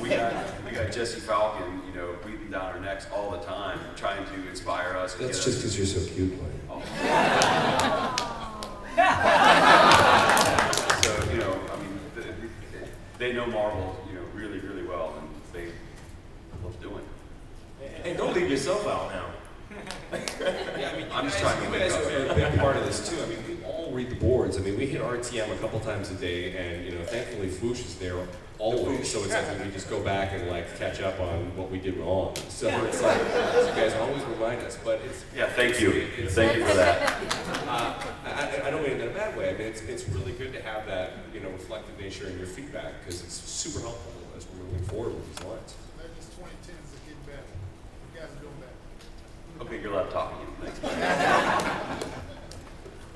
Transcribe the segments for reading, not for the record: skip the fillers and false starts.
We got Jesse Falcon, you know, breathing down our necks all the time, trying to inspire us. That's just because you're so cute, Dwight. Oh. So, you know, I mean, they know Marvel, you know, really, really well, and they love doing it. And don't leave yourself out now. Yeah, I mean, I'm just trying to you guys are a big part of this too. I mean, we all read the boards. I mean, we hit RTM a couple times a day, and you know, thankfully, Foosh is there always. So it's like we can just go back and like catch up on what we did wrong. So it's like you guys always remind us. But it's thank you, thank you for that. I don't mean it in a bad way. I mean, it's really good to have that, you know, reflective nature in your feedback because it's super helpful as we're moving forward with these lines. Legends 2010 is getting better. You guys are doing better. Okay, you're allowed talking. Thanks.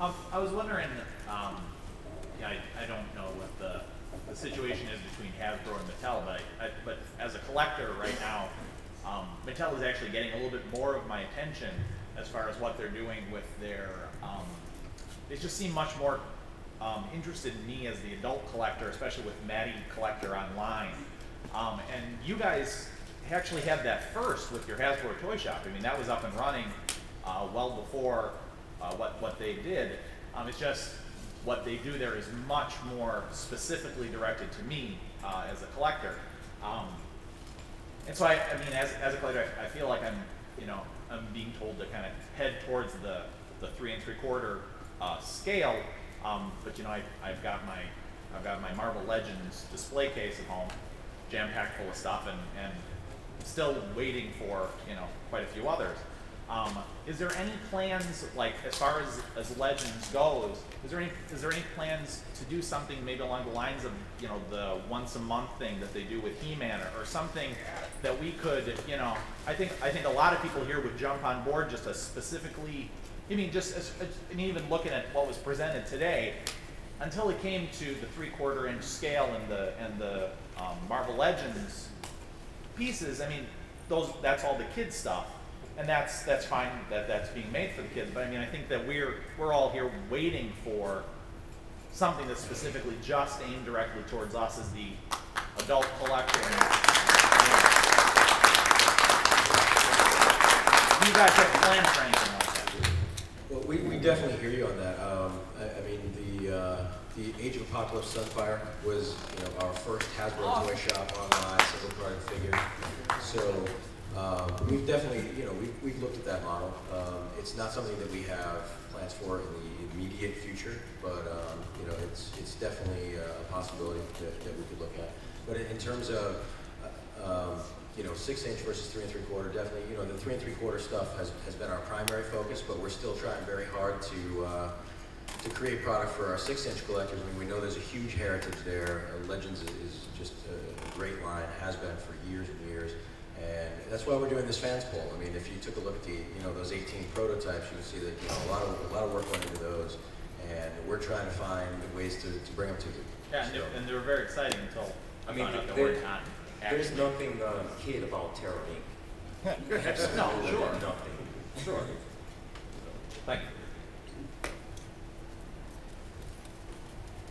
I was wondering, I don't know what the situation is between Hasbro and Mattel, but as a collector right now, Mattel is actually getting a little bit more of my attention as far as what they're doing with their, they just seem much more interested in me as the adult collector, especially with Maddie Collector Online. And you guys actually had that first with your Hasbro Toy Shop. I mean, that was up and running well before what they did. It's just what they do there is much more specifically directed to me as a collector. And so I mean, as a collector, I feel like I'm being told to kind of head towards the 3 3/4 scale. But you know, I've got my Marvel Legends display case at home, jam-packed full of stuff, and still waiting for, you know, quite a few others. Is there any plans, like as far as Legends goes, is there any plans to do something maybe along the lines of, you know, the once a month thing that they do with He-Man, or something that we could, you know, I think a lot of people here would jump on board just to specifically, I mean, even looking at what was presented today, until it came to the 3/4 inch scale and the Marvel Legends pieces. I mean, that's all the kids stuff, and that's fine that that's being made for the kids. But I mean, I think that we're all here waiting for something that's specifically just aimed directly towards us as the adult collector. Do you guys have plans for anything like that? Well, we definitely hear you on that. I mean, the Age of Apocalypse Sunfire was, you know, our first Hasbro toy shop online single card figure. So we've definitely, you know, we've looked at that model. It's not something that we have plans for in the immediate future, but you know, it's definitely a possibility that we could look at. But in terms of you know, 6 inch versus 3 3/4, definitely, you know, the 3 3/4 stuff has been our primary focus, but we're still trying very hard to create product for our 6 inch collectors. I mean, we know there's a huge heritage there. Legends is just a great line, has been for years and years, and that's why we're doing this fans poll. I mean, if you took a look at the, you know, those 18 prototypes, you can see that, you know, a lot of work went into those, and we're trying to find ways to bring them to you. Yeah, so. and they were very exciting until I mean, there's nothing kid about Terror Inc. Absolutely sure. Nothing. Sure. Thank you.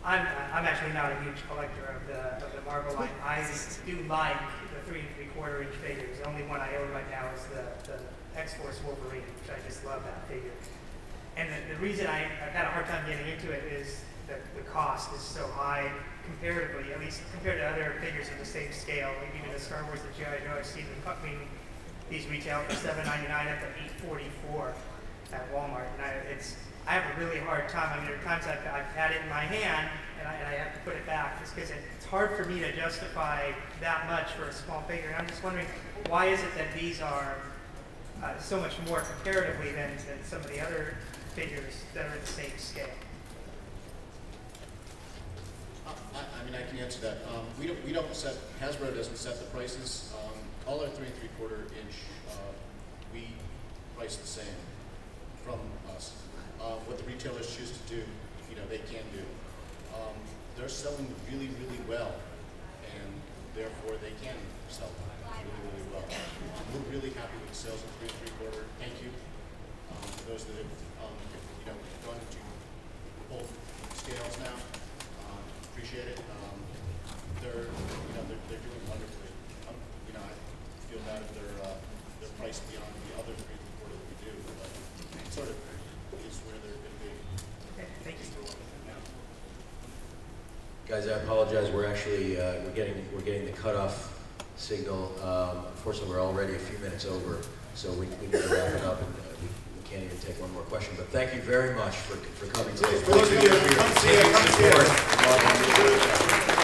I'm actually not a huge collector of the Marvel line. I do like the 3 3/4 inch figures. The only one I own right now is the X-Force Wolverine, which I just love that figure. And the reason I've had a hard time getting into it is that the cost is so high comparatively, at least compared to other figures of the same scale. Like even the Star Wars, the G.I. Joe, I've seen them these retail for $7.99 up to $8.44 at Walmart. And I have a really hard time. I mean, there are times I've had it in my hand and I have to put it back just because it's hard for me to justify that much for a small figure. And I'm just wondering, why is it that these are so much more comparatively than some of the other figures that are at the same scale? I mean, I can answer that. We don't set, Hasbro doesn't set the prices. All our 3 3/4 inch, we price the same from us. What the retailers choose to do, you know, they can do. They're selling really, really well, and therefore they can sell really, really well. We're really happy with the sales of 3 3/4. Thank you for those that have, you know, gone into both scales now. Appreciate it. They're doing wonderfully. Guys, I apologize. We're actually we're getting the cutoff signal. Unfortunately, we're already a few minutes over, so we need to wrap it up, and we can't even take one more question. But thank you very much for coming today. For those of you who come see it, come see it.